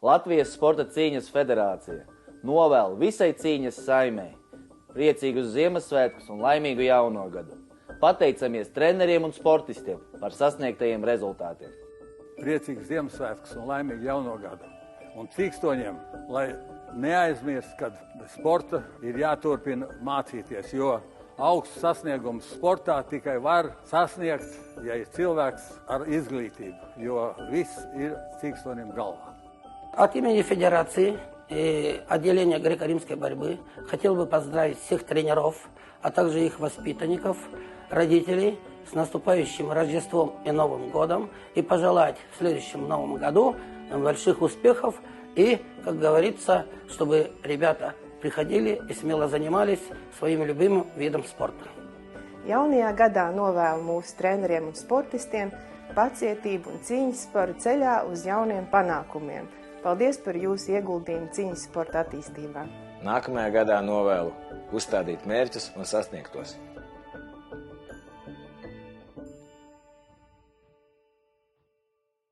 Latvijas Sporta cīņas federācija novēl visai cīņas saimei priecīgus Ziemassvētkus un laimīgu jauno gadu. Pateicamies treneriem un sportistiem par sasniegtajiem rezultātiem. Priecīgus Ziemassvētkus un laimīgu jauno gadu. Un cīkstoņiem, lai neaizmirst, ka sporta ir jāturpina mācīties, jo augsts sasniegums sportā tikai var sasniegt, ja ir cilvēks ar изглитību, jo viss ir cīkstoņiem galvā. От имени Федерации и отделения греко-римской борьбы хотел бы поздравить всех тренеров, а также их воспитанников, родителей с наступающим Рождеством и Новым годом и пожелать в следующем Новом году больших успехов и, как говорится, чтобы ребята приходили и смело занимались своим любимым видом спорта. Jaunajā gadā novēlu mūsu treneriem un sportistiem pacietību un cīņas sporu ceļā uz jauniem panākumiem. Paldies par jūsu ieguldījumu cīņas sporta attīstībā. Nākamajā gadā novēlu uzstādīt mērķus un sasniegt tos.